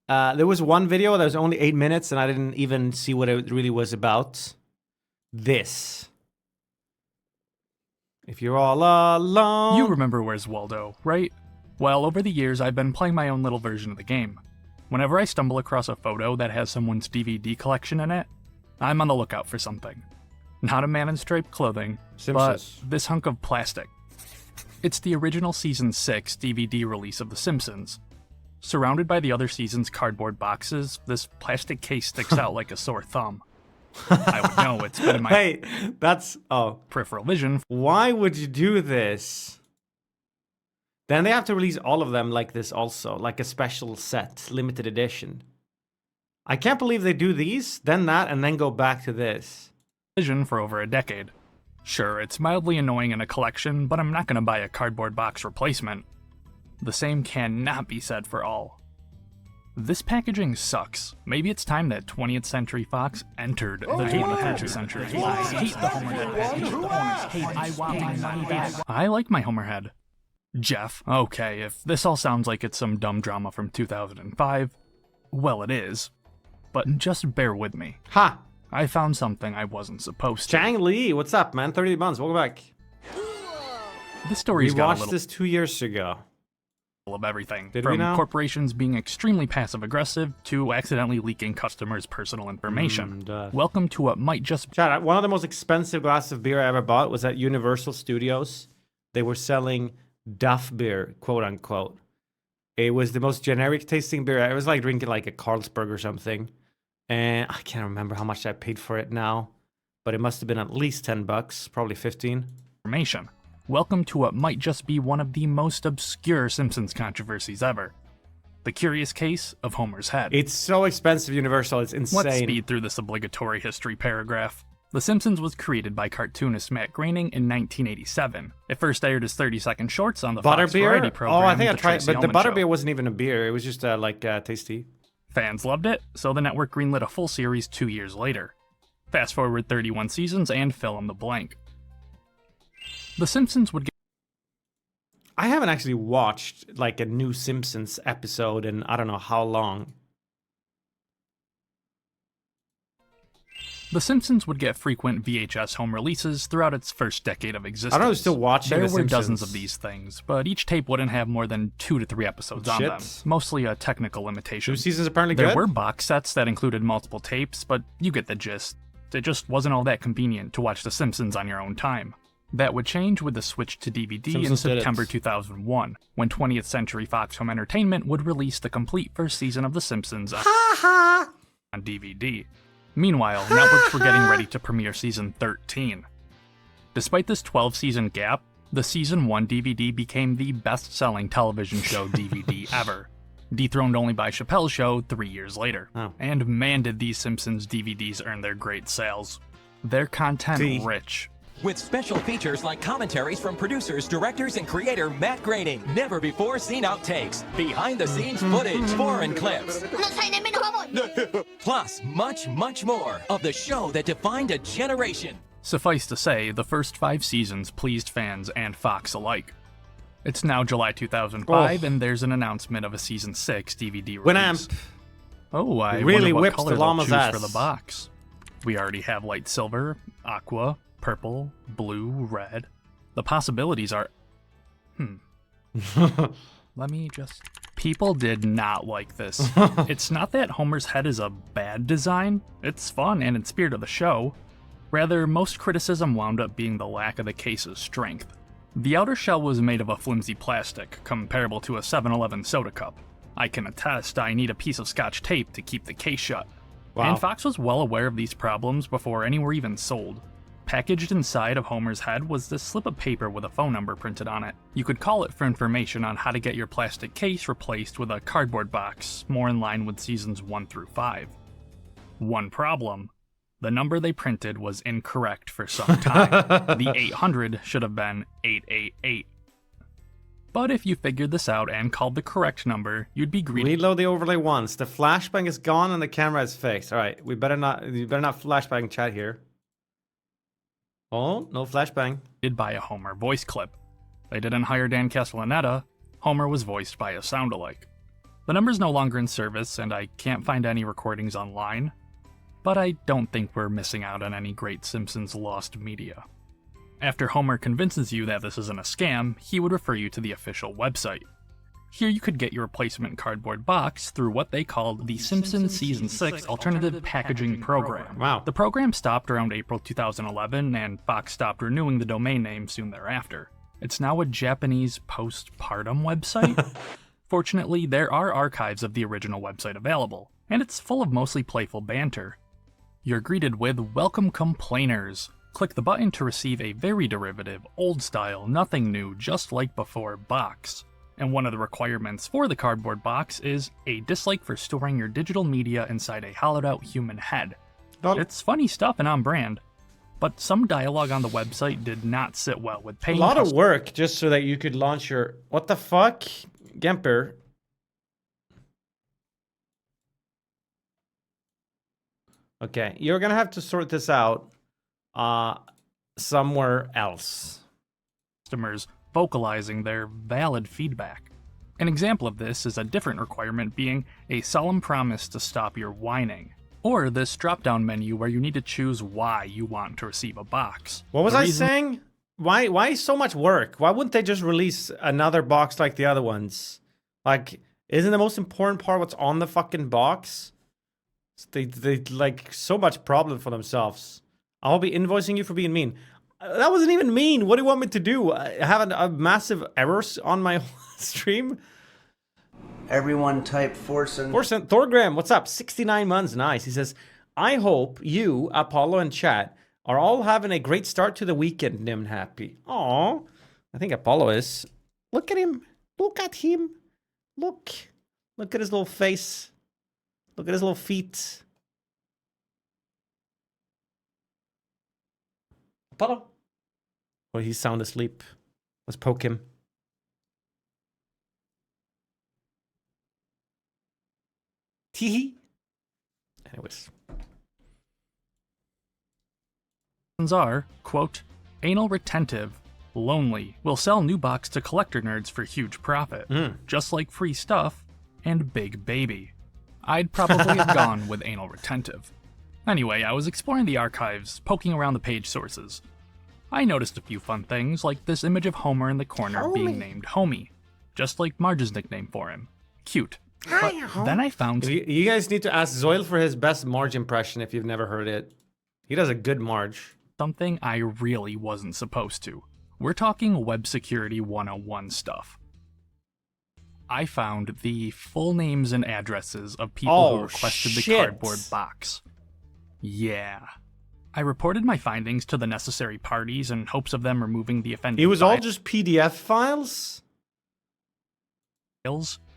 There was one video that was only 8 minutes, and I didn't even see what it really was about. This. If you're all alone... You remember Where's Waldo, right? Well, over the years, I've been playing my own little version of the game. Whenever I stumble across a photo that has someone's DVD collection in it, I'm on the lookout for something. Not a man in striped clothing, Simpsons. but this hunk of plastic. It's the original Season 6 DVD release of The Simpsons. Surrounded by the other season's cardboard boxes, this plastic case sticks out like a sore thumb. I would know, it's been in my Hey, that's... Oh. peripheral vision. Why would you do this? Then they have to release all of them like this also, like a special set, limited edition. I can't believe they do these, then that, and then go back to this. Vision for over a decade. Sure, it's mildly annoying in a collection, but I'm not going to buy a cardboard box replacement. The same cannot be said for all. This packaging sucks. Maybe it's time that 20th Century Fox entered the 21st century. I like my Homer head. Jeff, okay, if this all sounds like it's some dumb drama from 2005, well, it is. But just bear with me. Ha! I found something I wasn't supposed to. Chang Lee, what's up, man? 30 months, welcome back. This story's We got a watched little this 2 years ago. of everything. Did we From now? corporations being extremely passive-aggressive to accidentally leaking customers' personal information. Welcome to what might just Chad, one of the most expensive glasses of beer I ever bought was at Universal Studios. They were selling Duff beer, quote unquote. It was the most generic tasting beer. It was like drinking like a Carlsberg or something. And I can't remember how much I paid for it now, but it must have been at least $10, probably 15. information. Welcome to what might just be one of the most obscure Simpsons controversies ever. The curious case of Homer's head. It's so expensive, Universal. It's insane. Let's speed through this obligatory history paragraph. The Simpsons was created by cartoonist Matt Groening in 1987. It first aired as 30-second shorts on the Fox Variety Butterbeer? program. Oh, I think I The tried, Tracy but the Ullman Show. butterbeer wasn't even a beer. It was just tasty. Fans loved it, so the network greenlit a full series 2 years later. Fast forward 31 seasons and fill in the blank. The Simpsons would get I haven't actually watched like a new Simpsons episode in I don't know how long. The Simpsons would get frequent VHS home releases throughout its first decade of existence. I don't know, still watching There The were Simpsons. dozens of these things, but each tape wouldn't have more than 2 to 3 episodes on them. Shit. Mostly a technical limitation. New seasons apparently There good. were box sets that included multiple tapes, but you get the gist. It just wasn't all that convenient to watch The Simpsons on your own time. That would change with the switch to DVD in Simpsons did it. September 2001, when 20th Century Fox Home Entertainment would release the complete first season of The Simpsons on DVD. Meanwhile, networks were getting ready to premiere season 13. Despite this 12-season gap, the season 1 DVD became the best-selling television show DVD ever, dethroned only by Chappelle's Show 3 years later. Oh. And man did these Simpsons DVDs earn their great sales. Their content See. rich. With special features like commentaries from producers, directors, and creator Matt Groening, never-before-seen outtakes, behind-the-scenes footage, foreign clips, plus much, much more of the show that defined a generation. Suffice to say, the first 5 seasons pleased fans and Fox alike. It's now July 2005, and there's an announcement of a season 6 DVD release. Winamp. Oh, I Really wonder what whips color the they'll llama's choose ass. for the box. We already have light silver, aqua, purple, blue, red. The possibilities are... Let me just... People did not like this. It's not that Homer's head is a bad design. It's fun and in spirit of the show. Rather, most criticism wound up being the lack of the case's strength. The outer shell was made of a flimsy plastic, comparable to a 7-Eleven soda cup. I can attest I need a piece of Scotch tape to keep the case shut. Wow. And Fox was well aware of these problems before any were even sold. Packaged inside of Homer's head was this slip of paper with a phone number printed on it. You could call it for information on how to get your plastic case replaced with a cardboard box, more in line with seasons 1 through 5. One problem: the number they printed was incorrect for some time. The 800 should have been 888. But if you figured this out and called the correct number, you'd be greeted Reload the overlay once. The flashbang is gone and the camera is fixed. All right, you better not flashbang chat here. Oh, no flashbang. by a Homer voice clip. They didn't hire Dan Castellaneta. Homer was voiced by a sound-alike. The number's no longer in service, and I can't find any recordings online, but I don't think we're missing out on any great Simpsons lost media. After Homer convinces you that this isn't a scam, he would refer you to the official website. Here you could get your replacement cardboard box through what they called the Simpsons Season 6 Alternative Packaging Program. Wow. The program stopped around April 2011, and Fox stopped renewing the domain name soon thereafter. It's now a Japanese postpartum website. Fortunately, there are archives of the original website available, and it's full of mostly playful banter. You're greeted with "Welcome Complainers." Click the button to receive a very derivative, old-style, nothing new, just like before box. And one of the requirements for the cardboard box is a dislike for storing your digital media inside a hollowed-out human head. It's funny stuff and on brand, but some dialogue on the website did not sit well with paying A lot of work just so that you could launch your... What the fuck? Gemper. Okay, you're gonna have to sort this out somewhere else. Customers vocalizing their valid feedback. An example of this is a different requirement being a solemn promise to stop your whining, or this drop-down menu where you need to choose why you want to receive a box. What was I saying? Why so much work? Why wouldn't they just release another box like the other ones? Like, isn't the most important part what's on the fucking box? They like so much problem for themselves. I'll be invoicing you for being mean. That wasn't even mean. What do you want me to do? I have a massive errors on my stream. Everyone type Forsen. Thorgram, what's up? 69 months, nice. He says, I hope you, Apollo, and chat are all having a great start to the weekend, NymN happy. Aw, I think Apollo is. Look at him. Look at him. Look at his little face. Look at his little feet. Apollo. Well, he's sound asleep. Let's poke him. Teehee. Anyways. Are, quote, anal retentive, lonely, will sell new box to collector nerds for huge profit, just like free stuff and Big Baby. I'd probably have gone with anal retentive. Anyway, I was exploring the archives, poking around the page sources. I noticed a few fun things, like this image of Homer in the corner being named Homie, just like Marge's nickname for him. Cute. But then I found... You guys need to ask Zoil for his best Marge impression if you've never heard it. He does a good Marge. Something I really wasn't supposed to. We're talking Web Security 101 stuff. I found the full names and addresses of people who requested the cardboard box. Yeah. I reported my findings to the necessary parties in hopes of them removing the offending It was all just PDF files?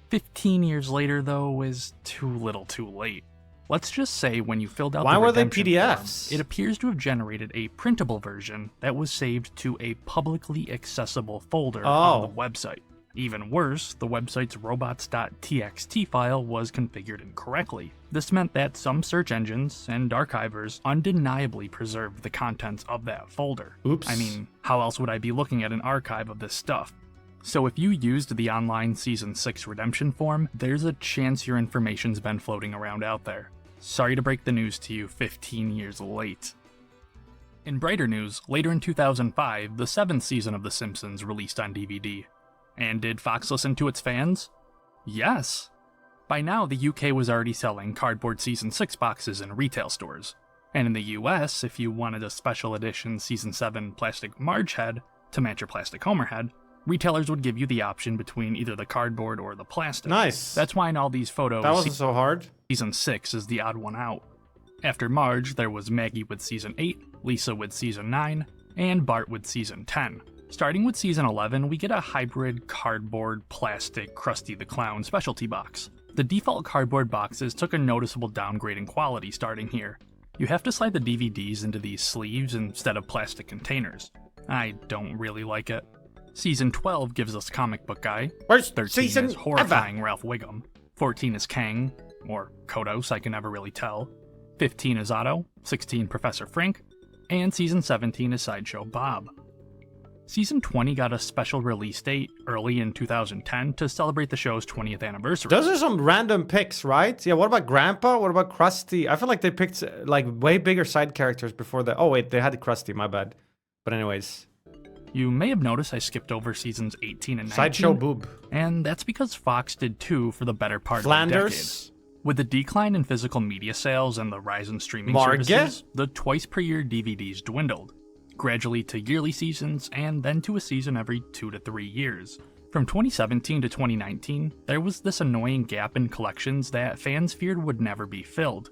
15 years later, though, is too little too late. Let's just say when you filled out Why the were they redemption PDFs? form, it appears to have generated a printable version that was saved to a publicly accessible folder on the website. Even worse, the website's robots.txt file was configured incorrectly. This meant that some search engines and archivers undeniably preserved the contents of that folder. Oops. I mean, how else would I be looking at an archive of this stuff? So if you used the online Season 6 redemption form, there's a chance your information's been floating around out there. Sorry to break the news to you 15 years late. In brighter news, later in 2005, the 7th season of The Simpsons released on DVD. And did Fox listen to its fans? Yes! By now, the UK was already selling cardboard Season 6 boxes in retail stores. And in the US, if you wanted a special edition Season 7 plastic Marge head to match your plastic Homer head, retailers would give you the option between either the cardboard or the plastic. Nice. That's why in all these photos, That wasn't so hard. Season 6 is the odd one out. After Marge, there was Maggie with Season 8, Lisa with Season 9, and Bart with Season 10. Starting with Season 11, we get a hybrid cardboard, plastic, Krusty the Clown specialty box. The default cardboard boxes took a noticeable downgrade in quality starting here. You have to slide the DVDs into these sleeves instead of plastic containers. I don't really like it. Season 12 gives us Comic Book Guy. Worst 13 season is horrifying ever. Ralph Wiggum. 14 is Kang, or Kodos, I can never really tell. 15 is Otto, 16 Professor Frank, and Season 17 is Sideshow Bob. Season 20 got a special release date early in 2010 to celebrate the show's 20th anniversary. Those are some random picks, right? Yeah, what about Grandpa? What about Krusty? I feel like they picked like way bigger side characters before that. Oh wait, they had Krusty, my bad. But anyways. You may have noticed I skipped over seasons 18 and 19. Sideshow Boob. And that's because Fox did 2 for the better part of the Flanders. decade. With the decline in physical media sales and the rise in streaming Margit? services, the twice-per-year DVDs dwindled, gradually to yearly seasons and then to a season every 2 to 3 years. From 2017 to 2019, there was this annoying gap in collections that fans feared would never be filled.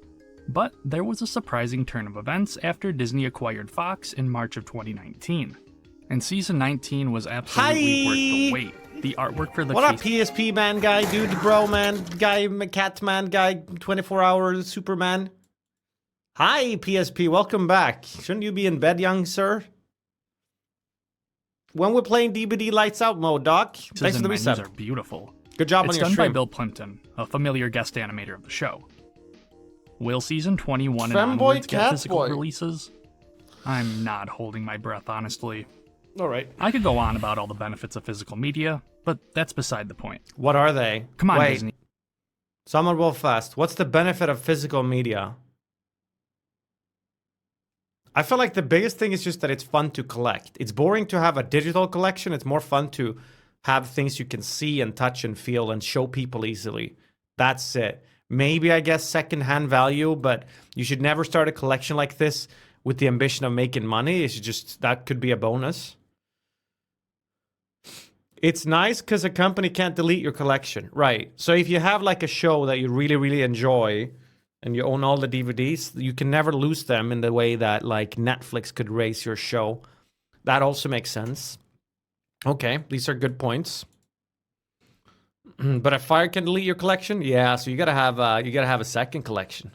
But there was a surprising turn of events after Disney acquired Fox in March of 2019. And season 19 was absolutely worth the wait. The artwork for the What up, PSP man guy, dude, bro man, guy, cat man guy, 24-hour Superman? Hi, PSP, welcome back. Shouldn't you be in bed, young sir? When we're playing DVD lights out mode, Doc. Thanks for the menus resub. are beautiful. Good job It's on your done stream. by Bill Plimpton, a familiar guest animator of the show. Will season 21 and Femboy onwards get Catboy. physical releases? I'm not holding my breath, honestly. All right. I could go on about all the benefits of physical media, but that's beside the point. What are they? Come on, Wait. Disney. Someone real fast. What's the benefit of physical media? I feel like the biggest thing is just that it's fun to collect. It's boring to have a digital collection. It's more fun to have things you can see and touch and feel and show people easily. That's it. Maybe, I guess, secondhand value, but you should never start a collection like this with the ambition of making money. It's just, that could be a bonus. It's nice because a company can't delete your collection. Right. So if you have like a show that you really, really enjoy and you own all the DVDs, you can never lose them in the way that like Netflix could raise your show. That also makes sense. Okay, these are good points. But if Fire can delete your collection, yeah, so you gotta have a second collection.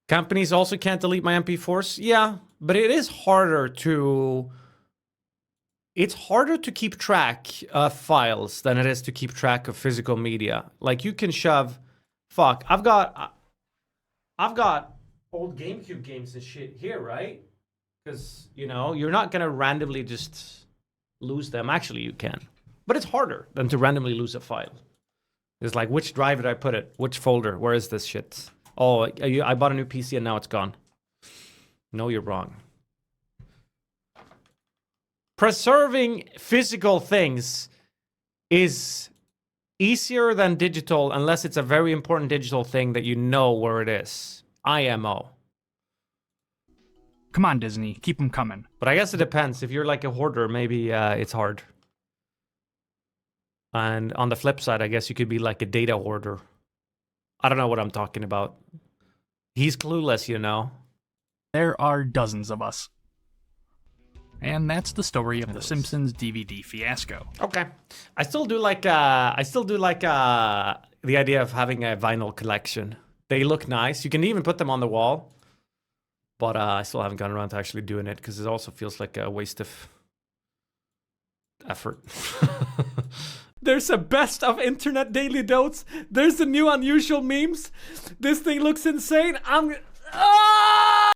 Companies also can't delete my MP4s. Yeah, but it is harder to... It's harder to keep track of files than it is to keep track of physical media. Like you can shove... Fuck, I've got old GameCube games and shit here, right? Because, you know, you're not gonna randomly just lose them. Actually, you can. But it's harder than to randomly lose a file. It's like, which drive did I put it? Which folder? Where is this shit? Oh, I bought a new PC and now it's gone. No, you're wrong. Preserving physical things is easier than digital unless it's a very important digital thing that you know where it is. IMO. Come on, Disney. Keep them coming. But I guess it depends. If you're like a hoarder, maybe it's hard. And on the flip side, I guess you could be like a data hoarder. I don't know what I'm talking about. He's clueless, you know. There are dozens of us. And that's the story of the Simpsons DVD fiasco. Okay. I still do like the idea of having a vinyl collection. They look nice. You can even put them on the wall. But I still haven't gotten around to actually doing it because it also feels like a waste of effort. There's a best of internet daily notes. There's the new unusual memes. This thing looks insane.